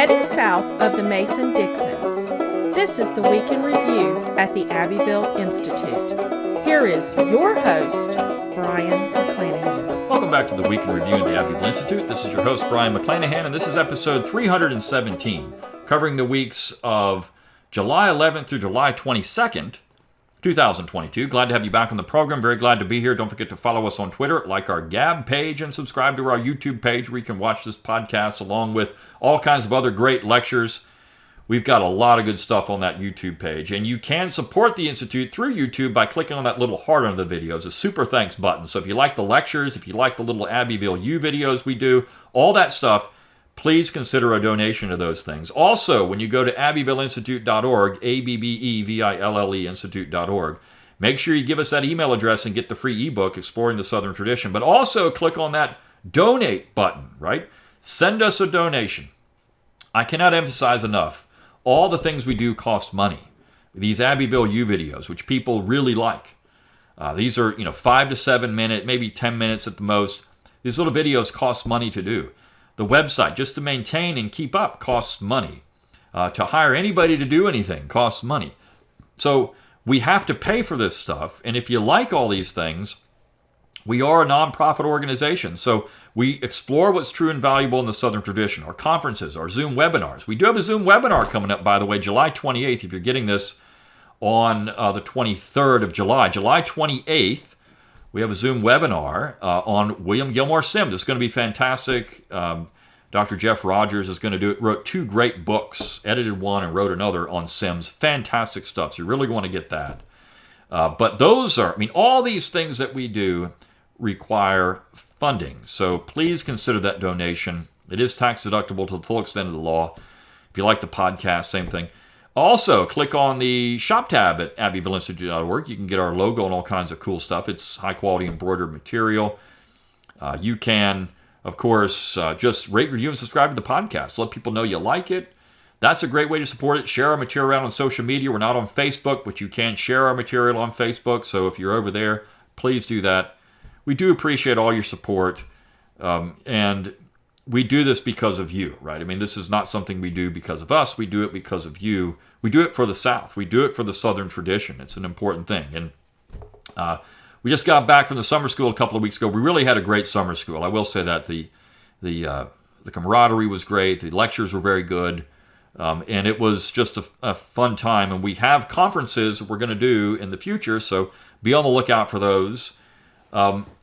Heading south of the Mason-Dixon, this is the Week in Review at the Abbeville Institute. Here is your host, Brian McClanahan. Welcome back to the Week in Review at the Abbeville Institute. This is your host, Brian McClanahan, and this is episode 317, covering the weeks of July 11th through July 22nd, 2022. Glad to have you back on the program. Very glad to be here. Don't forget to follow us on Twitter, like our Gab page, and subscribe to our YouTube page where you can watch this podcast along with all kinds of other great lectures. We've got a lot of good stuff on that YouTube page. And you can support the Institute through YouTube by clicking on that little heart under the videos, a super thanks button. So if you like the lectures, if you like the little Abbeville U videos we do, all that stuff, please consider a donation to those things. Also, when you go to abbevilleinstitute.org, A-B-B-E-V-I-L-L-E institute.org, make sure you give us that email address and get the free ebook, Exploring the Southern Tradition. But also click on that donate button, right? Send us a donation. I cannot emphasize enough, all the things we do cost money. These Abbeville U videos, which people really like. These are 5 to 7 minutes, maybe 10 minutes at the most. These little videos cost money to do. The website, just to maintain and keep up, costs money. To hire anybody to do anything costs money. So we have to pay for this stuff. And if you like all these things, we are a nonprofit organization. So we explore what's true and valuable in the Southern tradition. Our conferences, our Zoom webinars. We do have a Zoom webinar coming up, by the way, July 28th. If you're getting this on the 23rd of July. July 28th. We have a Zoom webinar on William Gilmore Simms. It's going to be fantastic. Dr. Jeff Rogers is going to do it. Wrote 2 great books, edited one and wrote another on Simms. Fantastic stuff. So you really want to get that. But those are, all these things that we do require funding. So please consider that donation. It is tax deductible to the full extent of the law. If you like the podcast, same thing. Also, click on the shop tab at abbevilleinstitute.org. You can get our logo and all kinds of cool stuff. It's high-quality embroidered material. You can, of course, just rate, review, and subscribe to the podcast. Let people know you like it. That's a great way to support it. Share our material around on social media. We're not on Facebook, but you can share our material on Facebook. So if you're over there, please do that. We do appreciate all your support. And we do this because of you, right? This is not something we do because of us. We do it because of you. We do it for the South. We do it for the Southern tradition. It's an important thing. And we just got back from the summer school a couple of weeks ago. We really had a great summer school. I will say that the camaraderie was great. The lectures were very good. And it was just a fun time. And we have conferences we're going to do in the future, so be on the lookout for those.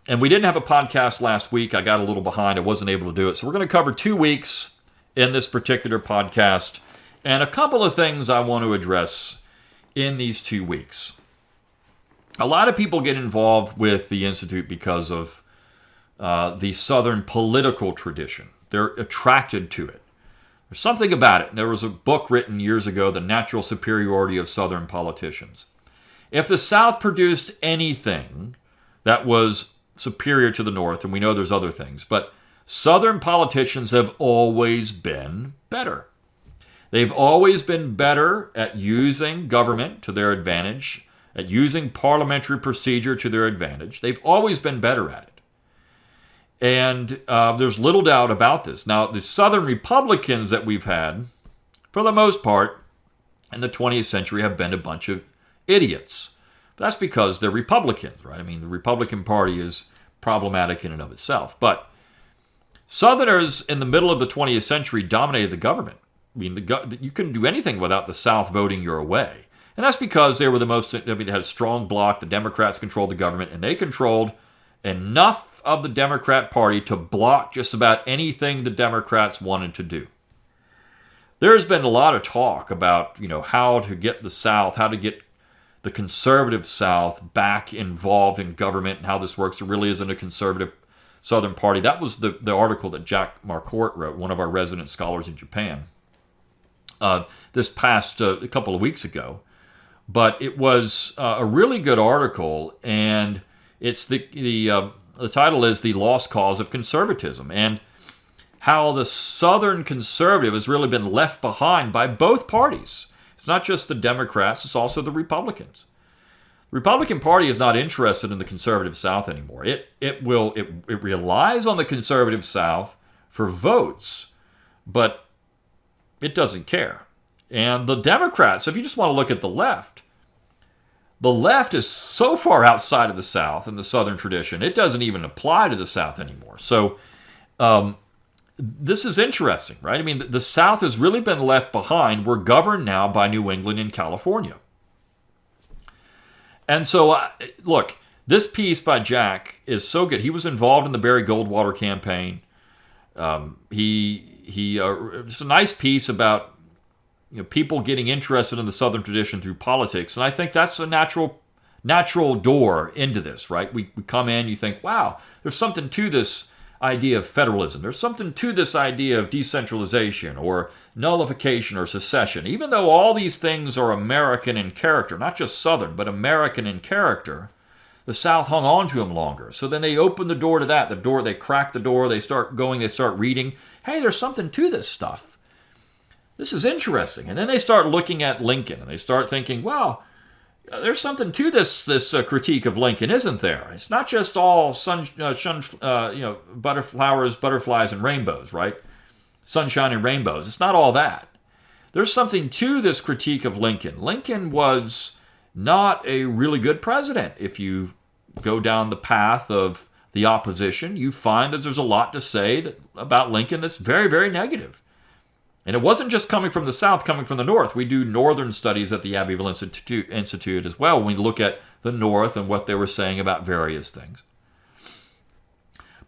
And we didn't have a podcast last week. I got a little behind. I wasn't able to do it. So we're going to cover 2 weeks in this particular podcast and a couple of things I want to address in these 2 weeks. A lot of people get involved with the Institute because of the Southern political tradition. They're attracted to it. There's something about it. There was a book written years ago, The Natural Superiority of Southern Politicians. If the South produced anything that was superior to the North, and we know there's other things, but Southern politicians have always been better. They've always been better at using government to their advantage, at using parliamentary procedure to their advantage. They've always been better at it. And there's little doubt about this. Now, the Southern Republicans that we've had, for the most part, in the 20th century have been a bunch of idiots. That's because they're Republicans, right? The Republican Party is problematic in and of itself. But Southerners in the middle of the 20th century dominated the government. You couldn't do anything without the South voting your way. And that's because they were they had a strong bloc. The Democrats controlled the government, and they controlled enough of the Democrat Party to block just about anything the Democrats wanted to do. There's been a lot of talk about, how to get the South, how to get the conservative South back involved in government and how this works. It really isn't a conservative Southern party. That was the article that Jack Marquardt wrote, one of our resident scholars in Japan, this past a couple of weeks ago. But it was a really good article, and it's the title is The Lost Cause of Conservatism, and how the Southern conservative has really been left behind by both parties. It's not just the Democrats, it's also the Republicans. The Republican Party is not interested in the conservative South anymore. It relies on the conservative South for votes, but it doesn't care. And the Democrats, if you just want to look at the left is so far outside of the South and the Southern tradition, it doesn't even apply to the South anymore. So this is interesting, right? I mean, the South has really been left behind. We're governed now by New England and California. And so, look, this piece by Jack is so good. He was involved in the Barry Goldwater campaign. It's a nice piece about people getting interested in the Southern tradition through politics, and I think that's a natural door into this, right? We come in, you think, wow, there's something to this idea of federalism. There's something to this idea of decentralization or nullification or secession. Even though all these things are American in character, not just Southern, but American in character, the South hung on to them longer. So then they open the door to that. They crack the door, they start going, they start reading. Hey, there's something to this stuff. This is interesting. And then they start looking at Lincoln, and they start thinking, well, there's something to this critique of Lincoln, isn't there? It's not just all butterflies, and rainbows, right? Sunshine and rainbows. It's not all that. There's something to this critique of Lincoln. Lincoln was not a really good president. If you go down the path of the opposition, you find that there's a lot to say about Lincoln that's very, very negative. And it wasn't just coming from the South, coming from the North. We do Northern studies at the Abbeville Institute as well, when we look at the North and what they were saying about various things.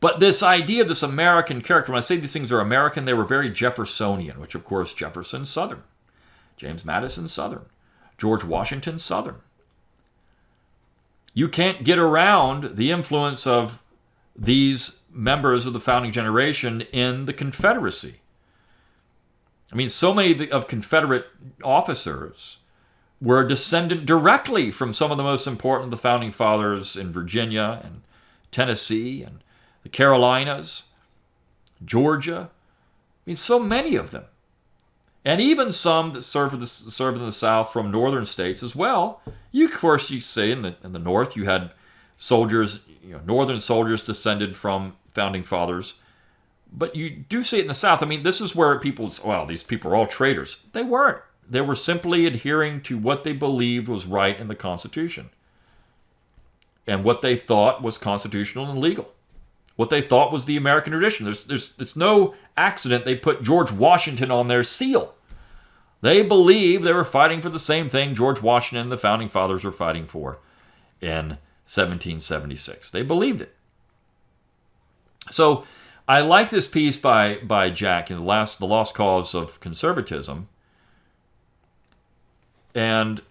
But this idea of this American character, when I say these things are American, they were very Jeffersonian, which of course Jefferson, Southern. James Madison, Southern. George Washington, Southern. You can't get around the influence of these members of the founding generation in the Confederacy. I mean, so many of Confederate officers were descendant directly from some of the most important of the founding fathers in Virginia and Tennessee and the Carolinas, Georgia. I mean, so many of them. And even some that served in the South from northern states as well. Of course, you see in the North, you had soldiers, northern soldiers descended from founding fathers. But you do see it in the South. I mean, this is where these people are all traitors. They weren't. They were simply adhering to what they believed was right in the Constitution and what they thought was constitutional and legal, what they thought was the American tradition. It's no accident they put George Washington on their seal. They believed they were fighting for the same thing George Washington and the founding fathers were fighting for in 1776. They believed it. So I like this piece by Jack in The Lost Cause of Conservatism. And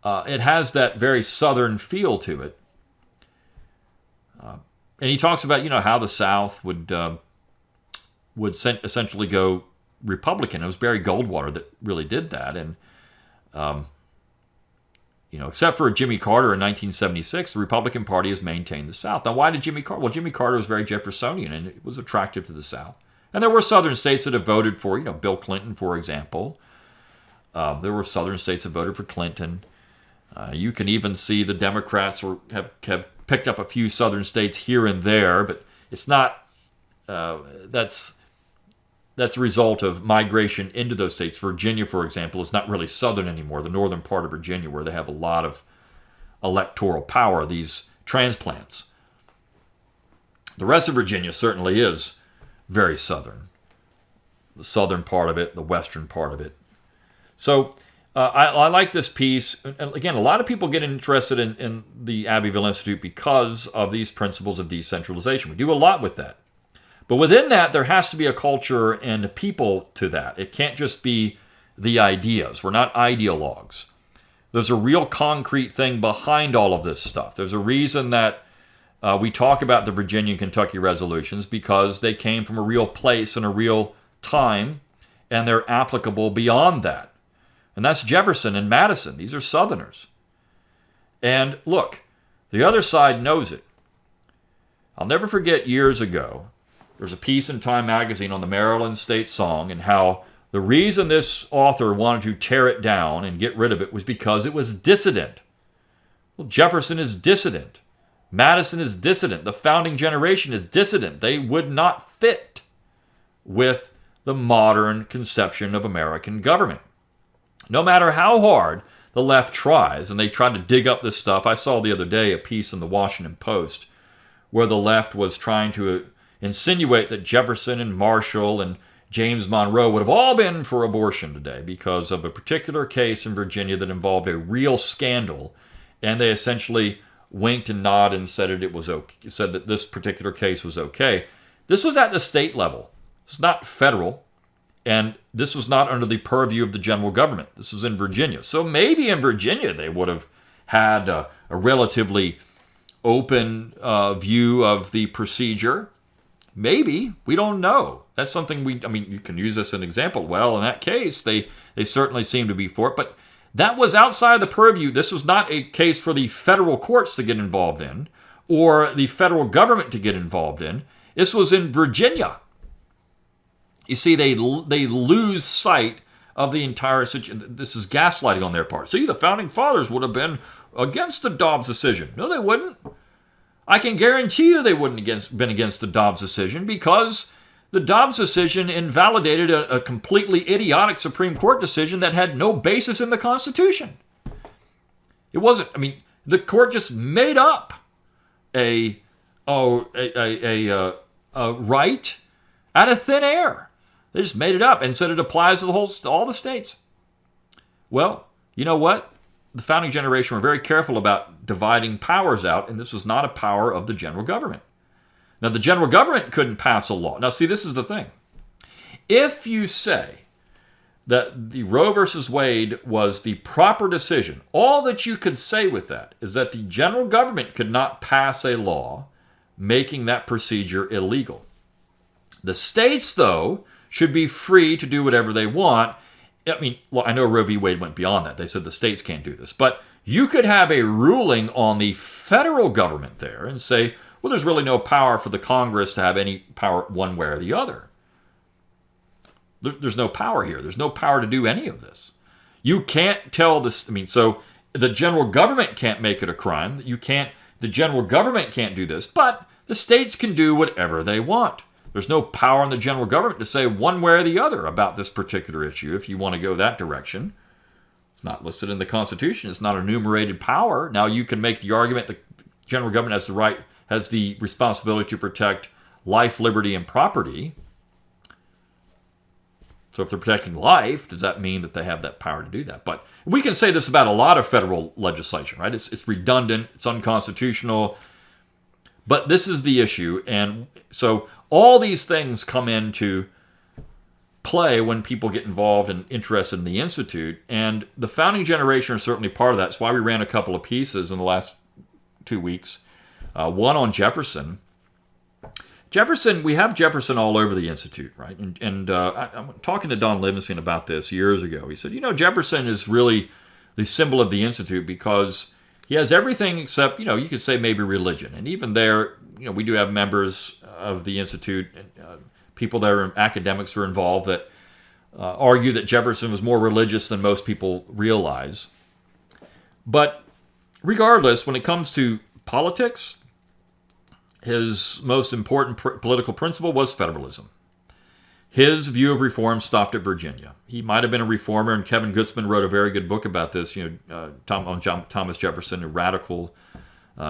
it has that very Southern feel to it. And he talks about, how the South would essentially go Republican. It was Barry Goldwater that really did that. And, except for Jimmy Carter in 1976, the Republican Party has maintained the South. Now, why did Jimmy Carter? Well, Jimmy Carter was very Jeffersonian, and it was attractive to the South. And there were Southern states that have voted for, Bill Clinton, for example. There were Southern states that voted for Clinton. You can even see the Democrats have picked up a few Southern states here and there, but it's not. That's a result of migration into those states. Virginia, for example, is not really Southern anymore. The northern part of Virginia, where they have a lot of electoral power, these transplants. The rest of Virginia certainly is very Southern. The southern part of it, the western part of it. So I like this piece. And again, a lot of people get interested in the Abbeville Institute because of these principles of decentralization. We do a lot with that. But within that, there has to be a culture and a people to that. It can't just be the ideas. We're not ideologues. There's a real concrete thing behind all of this stuff. There's a reason that we talk about the Virginia and Kentucky resolutions, because they came from a real place and a real time, and they're applicable beyond that. And that's Jefferson and Madison. These are Southerners. And look, the other side knows it. I'll never forget years ago, there's a piece in Time magazine on the Maryland State Song and how the reason this author wanted to tear it down and get rid of it was because it was dissident. Well, Jefferson is dissident. Madison is dissident. The founding generation is dissident. They would not fit with the modern conception of American government. No matter how hard the left tries, and they tried to dig up this stuff. I saw the other day a piece in the Washington Post where the left was trying to insinuate that Jefferson and Marshall and James Monroe would have all been for abortion today because of a particular case in Virginia that involved a real scandal, and they essentially winked and nodded and said it was okay, said that this particular case was okay. This was at the state level. It's not federal, and this was not under the purview of the general government. This was in Virginia. So maybe in Virginia they would have had a relatively open view of the procedure. Maybe. We don't know. That's something you can use this as an example. Well, in that case, they certainly seem to be for it, but that was outside the purview. This was not a case for the federal courts to get involved in or the federal government to get involved in. This was in Virginia. You see, they lose sight of the entire situation. This is gaslighting on their part. See, the founding fathers would have been against the Dobbs decision. No, they wouldn't. I can guarantee you they wouldn't have been against the Dobbs decision because the Dobbs decision invalidated a completely idiotic Supreme Court decision that had no basis in the Constitution. It wasn't. The court just made up a right out of thin air. They just made it up and said it applies to all the states. Well, you know what? The founding generation were very careful about dividing powers out, and this was not a power of the general government. Now, the general government couldn't pass a law. Now, see, this is the thing. If you say that the Roe versus Wade was the proper decision, all that you could say with that is that the general government could not pass a law making that procedure illegal. The states, though, should be free to do whatever they want. I know Roe v. Wade went beyond that. They said the states can't do this. But you could have a ruling on the federal government there and say, well, there's really no power for the Congress to have any power one way or the other. There's no power here. There's no power to do any of this. You can't tell this. So the general government can't make it a crime. The general government can't do this, but the states can do whatever they want. There's no power in the general government to say one way or the other about this particular issue if you want to go that direction. It's not listed in the Constitution. It's not a enumerated power. Now, you can make the argument that the general government has the responsibility to protect life, liberty, and property. So if they're protecting life, does that mean that they have that power to do that? But we can say this about a lot of federal legislation, right? It's redundant. It's unconstitutional. But this is the issue. And so all these things come into play when people get involved and interested in the Institute. And the founding generation are certainly part of that. That's why we ran a couple of pieces in the last 2 weeks. One on Jefferson. We have Jefferson all over the Institute, right? And I'm talking to Don Livingston about this years ago. He said, Jefferson is really the symbol of the Institute because he has everything except, you could say maybe religion. And even there, we do have members of the Institute, people that are academics who are involved that argue that Jefferson was more religious than most people realize. But regardless, when it comes to politics, his most important political principle was federalism. His view of reform stopped at Virginia. He might have been a reformer, and Kevin Gutzman wrote a very good book about this, Thomas Jefferson, a radical.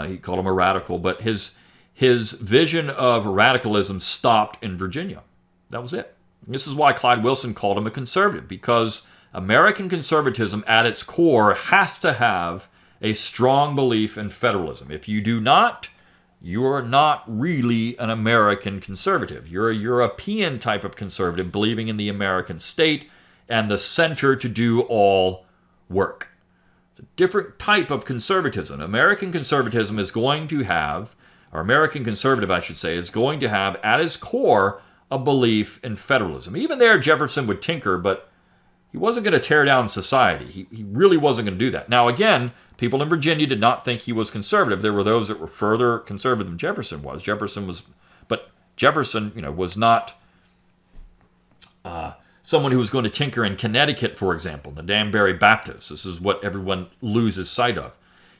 He called him a radical, but his vision of radicalism stopped in Virginia. That was it. This is why Clyde Wilson called him a conservative, because American conservatism at its core has to have a strong belief in federalism. If you do not, you're not really an American conservative. You're a European type of conservative, believing in the American state and the center to do all work. It's a different type of conservatism. American conservatism is going to have, or American conservative, I should say, is going to have at its core a belief in federalism. Even there, Jefferson would tinker, but he wasn't going to tear down society. He really wasn't going to do that. Now, again, people in Virginia did not think he was conservative. There were those that were further conservative than Jefferson was. Jefferson was not someone who was going to tinker in Connecticut, for example, the Danbury Baptists. This is what everyone loses sight of.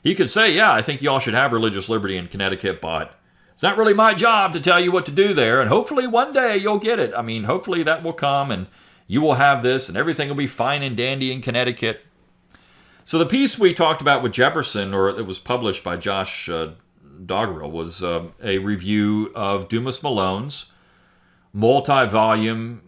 He could say, yeah, I think y'all should have religious liberty in Connecticut, but It's not really my job to tell you what to do there, and hopefully one day you'll get it. I mean, hopefully that will come, and you will have this, and everything will be fine and dandy in Connecticut. So the piece we talked about with Jefferson, or it was published by Josh Doggerel, was a review of Dumas Malone's multi-volume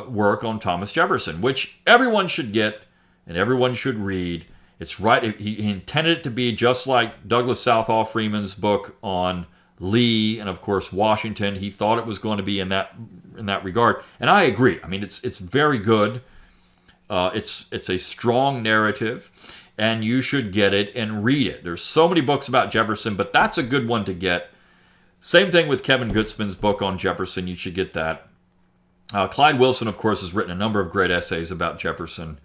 work on Thomas Jefferson, which everyone should get and everyone should read. It's right. He intended it to be just like Douglas Southall Freeman's book on Lee and, of course, Washington. He thought it was going to be in that regard, and I agree. I mean, it's very good. It's a strong narrative, and you should get it and read it. There's so many books about Jefferson, but that's a good one to get. Same thing with Kevin Gutzman's book on Jefferson. You should get that. Clyde Wilson, of course, has written a number of great essays about Jefferson.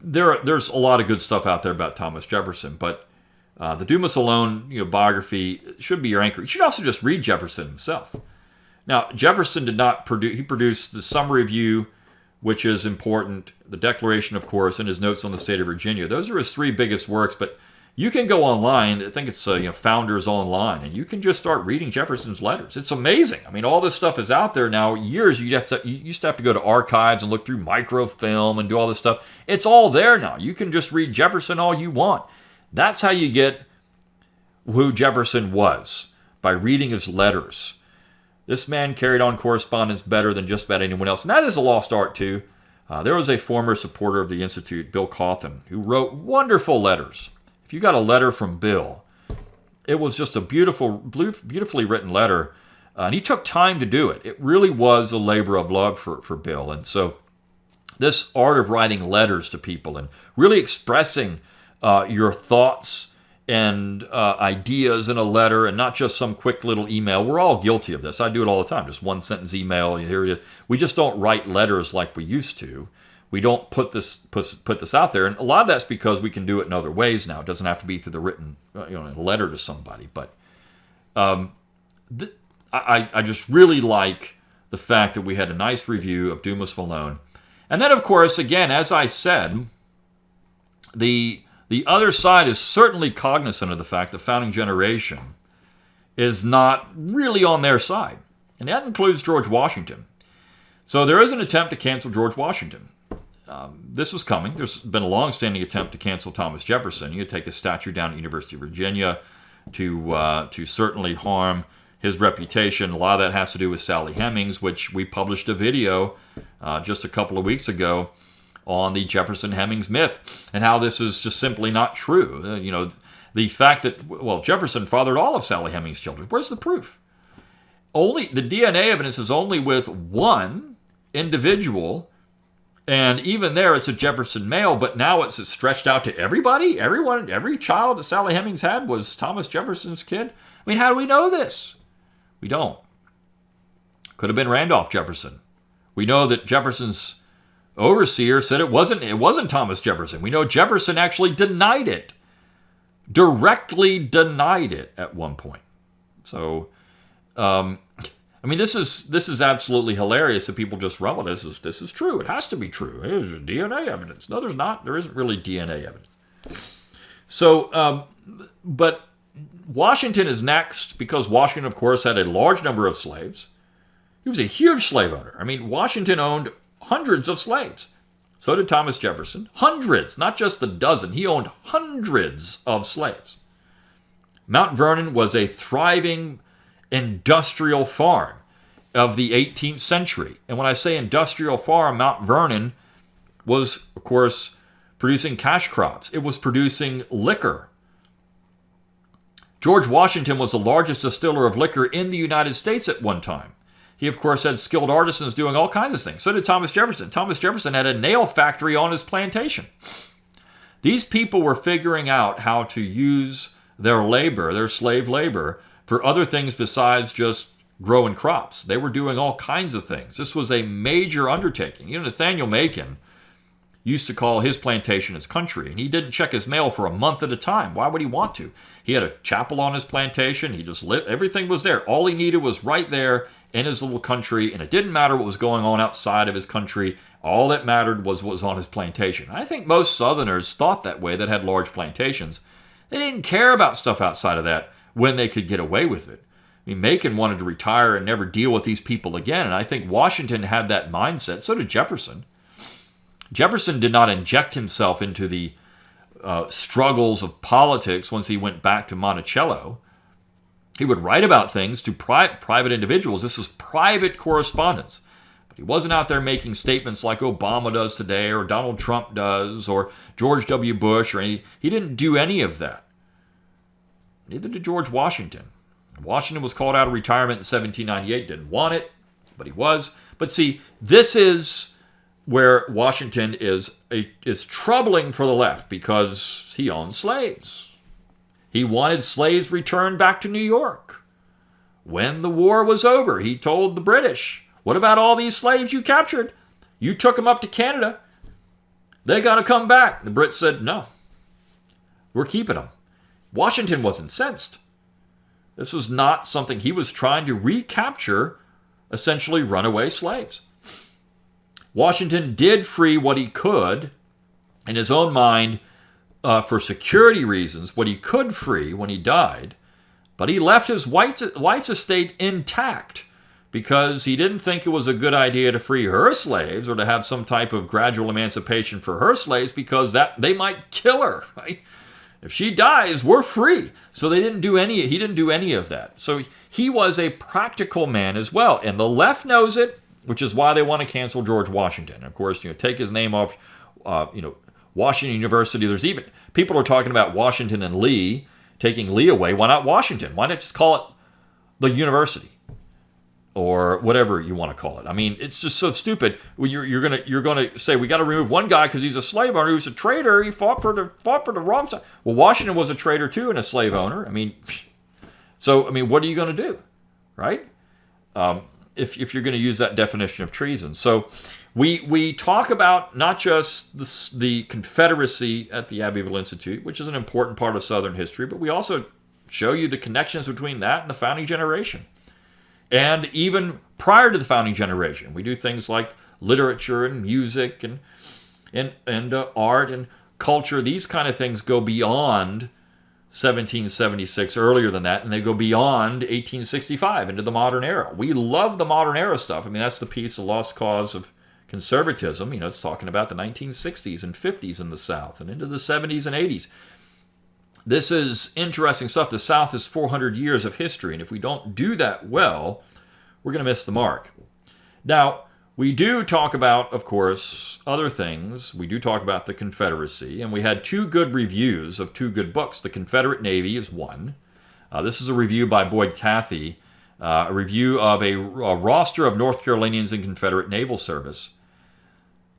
There's a lot of good stuff out there about Thomas Jefferson, but the Dumas Malone biography should be your anchor. You should also just read Jefferson himself. Now, Jefferson did not produce. He produced the Summary Review, which is important, the Declaration, of course, and his Notes on the State of Virginia. Those are his three biggest works, but you can go online. I think it's Founders Online, and you can just start reading Jefferson's letters. It's amazing. I mean, all this stuff is out there now. Years you used to have to go to archives and look through microfilm and do all this stuff. It's all there now. You can just read Jefferson all you want. That's how you get who Jefferson was, by reading his letters. This man carried on correspondence better than just about anyone else. And that is a lost art, too. There was a former supporter of the Institute, Bill Cawthon, who wrote wonderful letters. If you got a letter from Bill, it was just a beautifully written letter. And he took time to do it. It really was a labor of love for Bill. And so this art of writing letters to people and really expressing your thoughts and ideas in a letter, and not just some quick little email. We're all guilty of this. I do it all the time. Just one sentence email. Here it is. We just don't write letters like we used to. We don't put this out there, and a lot of that's because we can do it in other ways now. It doesn't have to be through the written, letter to somebody. But I just really like the fact that we had a nice review of Dumas Malone, and then, of course, again, as I said, the other side is certainly cognizant of the fact the founding generation is not really on their side. And that includes George Washington. So there is an attempt to cancel George Washington. This was coming. There's been a long-standing attempt to cancel Thomas Jefferson. You take his statue down at University of Virginia to certainly harm his reputation. A lot of that has to do with Sally Hemings, which we published a video just a couple of weeks ago on the Jefferson-Hemings myth and how this is just simply not true. The fact that, Jefferson fathered all of Sally Hemings' children. Where's the proof? Only the DNA evidence is only with one individual, and even there it's a Jefferson male, but now it's stretched out to everybody. Every child that Sally Hemings had was Thomas Jefferson's kid. I mean, how do we know this? We don't. Could have been Randolph Jefferson. We know that Jefferson's overseer said it wasn't Thomas Jefferson. We know Jefferson actually denied it, directly denied it at one point. So, this is absolutely hilarious that people just run with this. This is true. It has to be true. There's DNA evidence. No, there's not. There isn't really DNA evidence. So, but Washington is next because Washington, of course, had a large number of slaves. He was a huge slave owner. I mean, Washington owned hundreds of slaves. So did Thomas Jefferson. Hundreds, not just a dozen. He owned hundreds of slaves. Mount Vernon was a thriving industrial farm of the 18th century. And when I say industrial farm, Mount Vernon was, of course, producing cash crops. It was producing liquor. George Washington was the largest distiller of liquor in the United States at one time. He, of course, had skilled artisans doing all kinds of things. So did Thomas Jefferson. Thomas Jefferson had a nail factory on his plantation. These people were figuring out how to use their labor, their slave labor, for other things besides just growing crops. They were doing all kinds of things. This was a major undertaking. Nathaniel Macon used to call his plantation his country, and he didn't check his mail for a month at a time. Why would he want to? He had a chapel on his plantation. He just lived. Everything was there. All he needed was right there in his little country, and it didn't matter what was going on outside of his country. All that mattered was what was on his plantation. I think most Southerners thought that way that had large plantations. They didn't care about stuff outside of that. when they could get away with it. I mean, Macon wanted to retire and never deal with these people again, and I think Washington had that mindset. So did Jefferson. Jefferson did not inject himself into the struggles of politics once he went back to Monticello. He would write about things to private individuals. This was private correspondence. But he wasn't out there making statements like Obama does today or Donald Trump does or George W. Bush or any. He didn't do any of that. Neither did George Washington. Washington was called out of retirement in 1798, didn't want it, but he was. But see, this is where Washington is troubling for the left because he owned slaves. He wanted slaves returned back to New York. When the war was over, he told the British, what about all these slaves you captured? You took them up to Canada. They got to come back. The Brits said, no, we're keeping them. Washington was incensed. This was not something he was trying to recapture, essentially runaway slaves. Washington did free what he could in his own mind for security reasons, what he could free when he died, but he left his wife's estate intact because he didn't think it was a good idea to free her slaves or to have some type of gradual emancipation for her slaves because that they might kill her, right? If she dies, we're free. So he didn't do any of that. So he was a practical man as well. And the left knows it, which is why they want to cancel George Washington. Of course, take his name off, Washington University. There's even people are talking about Washington and Lee, taking Lee away. Why not Washington? Why not just call it the university? Or whatever you want to call it. I mean, it's just so stupid. When you're gonna say we got to remove one guy because he's a slave owner who's a traitor. He fought for the wrong side. Well, Washington was a traitor too and a slave owner. I mean, what are you going to do, right? If you're going to use that definition of treason. So we talk about not just the Confederacy at the Abbeville Institute, which is an important part of Southern history, but we also show you the connections between that and the founding generation. And even prior to the founding generation, we do things like literature and music and art and culture. These kind of things go beyond 1776, earlier than that, and they go beyond 1865 into the modern era. We love the modern era stuff. I mean, that's the piece, The Lost Cause of Conservatism. It's talking about the 1960s and 50s in the South and into the 70s and 80s. This is interesting stuff. The South is 400 years of history, and if we don't do that well, we're going to miss the mark. Now, we do talk about, of course, other things. We do talk about the Confederacy, and we had two good reviews of two good books. The Confederate Navy is one. This is a review by Boyd Cathy, a review of a roster of North Carolinians in Confederate naval service.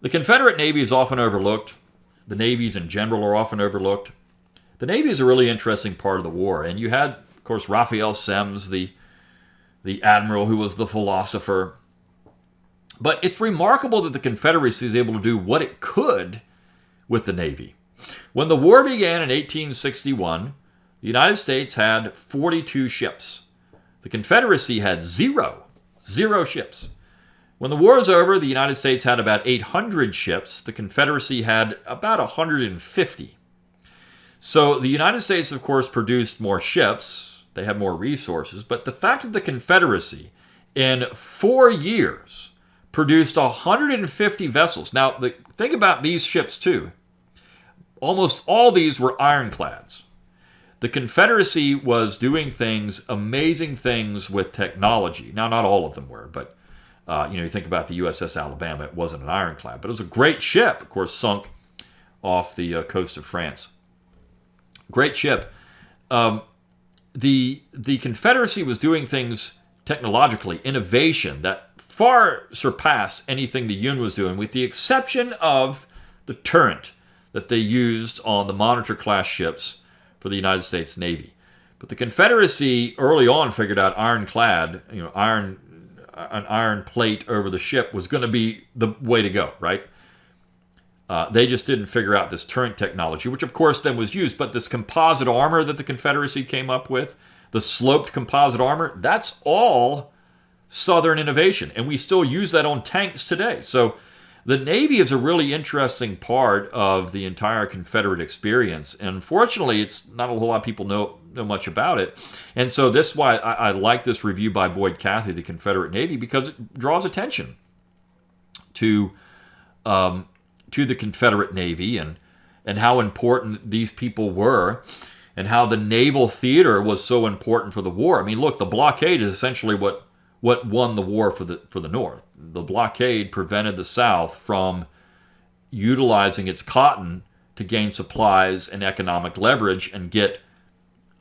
The Confederate Navy is often overlooked. The navies in general are often overlooked. The Navy is a really interesting part of the war, and you had, of course, Raphael Semmes, the admiral who was the philosopher. But it's remarkable that the Confederacy is able to do what it could with the Navy. When the war began in 1861, the United States had 42 ships. The Confederacy had zero ships. When the war was over, the United States had about 800 ships. The Confederacy had about 150. So the United States, of course, produced more ships. They had more resources. But the fact that the Confederacy, in 4 years, produced 150 vessels. Now, think about these ships, too. Almost all these were ironclads. The Confederacy was doing things, amazing things with technology. Now, not all of them were, but you think about the USS Alabama. It wasn't an ironclad, but it was a great ship, of course, sunk off the coast of France. Great ship. The Confederacy was doing things technologically, innovation that far surpassed anything the Union was doing, with the exception of the turret that they used on the Monitor-class ships for the United States Navy. But the Confederacy early on figured out ironclad, an iron plate over the ship was going to be the way to go, right? They just didn't figure out this turret technology, which of course then was used. But this composite armor that the Confederacy came up with, the sloped composite armor, that's all Southern innovation. And we still use that on tanks today. So the Navy is a really interesting part of the entire Confederate experience. And unfortunately, it's not a whole lot of people know much about it. And so this is why I like this review by Boyd Cathey, The Confederate Navy, because it draws attention to the Confederate Navy and how important these people were, and how the naval theater was so important for the war. I mean, look, the blockade is essentially what won the war for the North. The blockade prevented the South from utilizing its cotton to gain supplies and economic leverage and get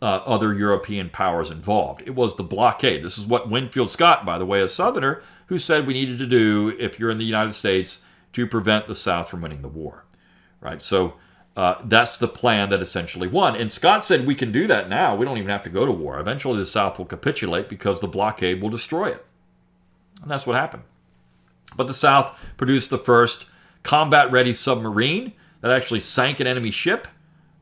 other European powers involved. It was the blockade. This is what Winfield Scott, by the way, a Southerner, who said we needed to do if you're in the United States to prevent the South from winning the war. Right? So that's the plan that essentially won. And Scott said we can do that now. We don't even have to go to war. Eventually the South will capitulate because the blockade will destroy it. And that's what happened. But the South produced the first combat-ready submarine that actually sank an enemy ship. I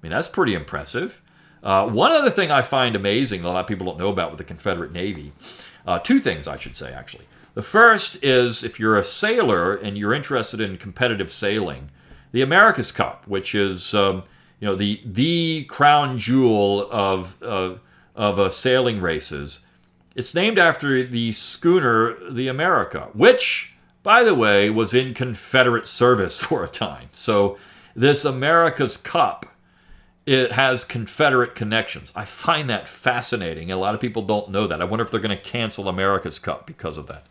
mean, that's pretty impressive. One other thing I find amazing that a lot of people don't know about with the Confederate Navy, two things I should say, actually. The first is, if you're a sailor and you're interested in competitive sailing, the America's Cup, which is the crown jewel of sailing races, it's named after the schooner the America, which, by the way, was in Confederate service for a time. So this America's Cup, it has Confederate connections. I find that fascinating. A lot of people don't know that. I wonder if they're going to cancel America's Cup because of that.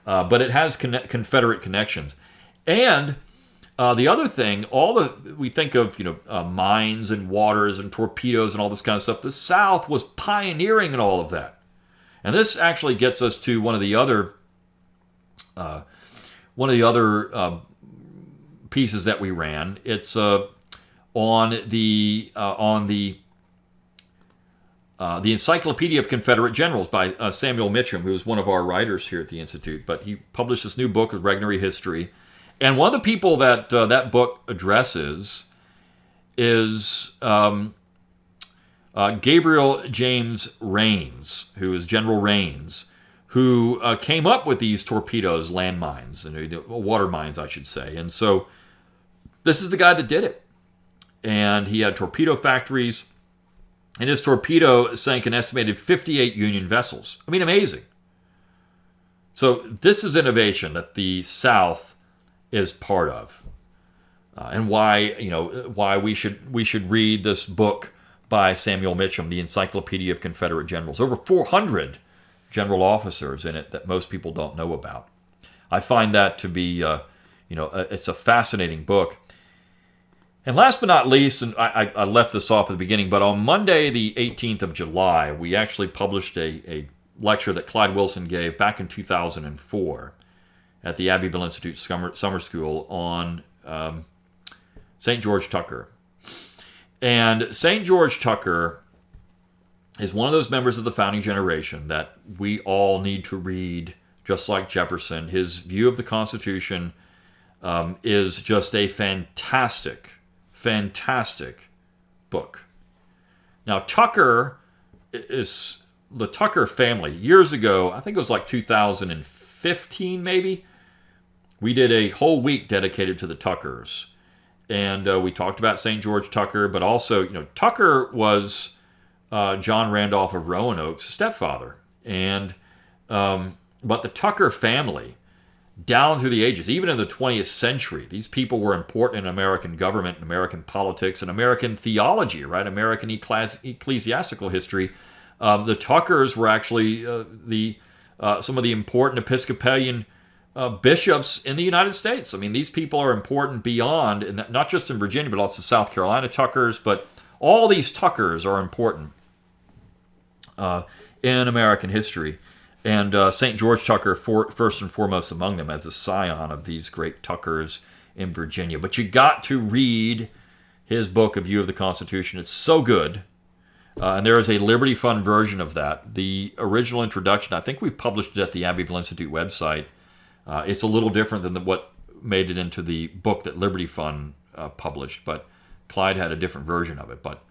But it has Confederate connections. And the other thing, we think of mines and waters and torpedoes and all this kind of stuff. The South was pioneering in all of that. And this actually gets us to one of the other pieces that we ran. It's on the Encyclopedia of Confederate Generals by Samuel Mitcham, who is one of our writers here at the Institute. But he published this new book of Regnery History. And one of the people that that book addresses is Gabriel James Rains, who is General Rains, who came up with these torpedoes, landmines, and water mines, I should say. And so this is the guy that did it. And he had torpedo factories, and his torpedo sank an estimated 58 Union vessels. I mean, amazing. So this is innovation that the South is part of, and why we should read this book by Samuel Mitcham, the Encyclopedia of Confederate Generals. Over 400 general officers in it that most people don't know about. I find that to be, it's a fascinating book. And last but not least, and I left this off at the beginning, but on Monday, the 18th of July, we actually published a lecture that Clyde Wilson gave back in 2004 at the Abbeville Institute Summer School on St. George Tucker. And St. George Tucker is one of those members of the founding generation that we all need to read, just like Jefferson. His view of the Constitution is just a fantastic book. Now, Tucker is the Tucker family. Years ago, I think it was like 2015 maybe, we did a whole week dedicated to the Tuckers. And we talked about St. George Tucker, but also, Tucker was John Randolph of Roanoke's stepfather. And but the Tucker family, down through the ages, even in the 20th century, these people were important in American government, and American politics, and American theology, right? American ecclesiastical history. The Tuckers were actually some of the important Episcopalian bishops in the United States. I mean, these people are important beyond, and not just in Virginia, but also South Carolina Tuckers. But all these Tuckers are important in American history. And St. George Tucker, first and foremost among them, as a scion of these great Tuckers in Virginia. But you got to read his book, A View of the Constitution. It's so good. And there is a Liberty Fund version of that. The original introduction, I think we published it at the Abbeville Institute website. It's a little different than what made it into the book that Liberty Fund published, but Clyde had a different version of it. But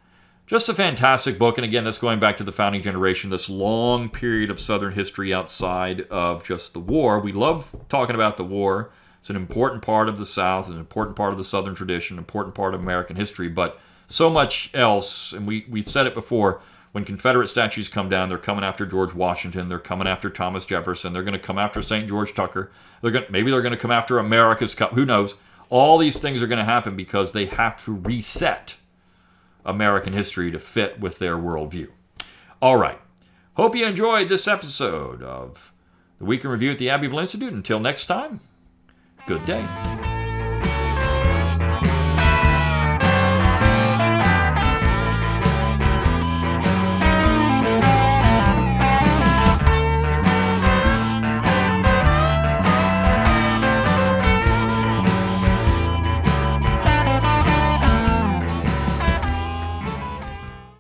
just a fantastic book. And again, that's going back to the founding generation, this long period of Southern history outside of just the war. We love talking about the war. It's an important part of the South, an important part of the Southern tradition, an important part of American history, but so much else, and we've said it before, when Confederate statues come down, they're coming after George Washington. They're coming after Thomas Jefferson. They're going to come after St. George Tucker. Maybe they're going to come after America's Cup. Who knows? All these things are going to happen because they have to reset American history to fit with their worldview. All right. Hope you enjoyed this episode of the Week in Review at the Abbeville Institute. Until next time, good day.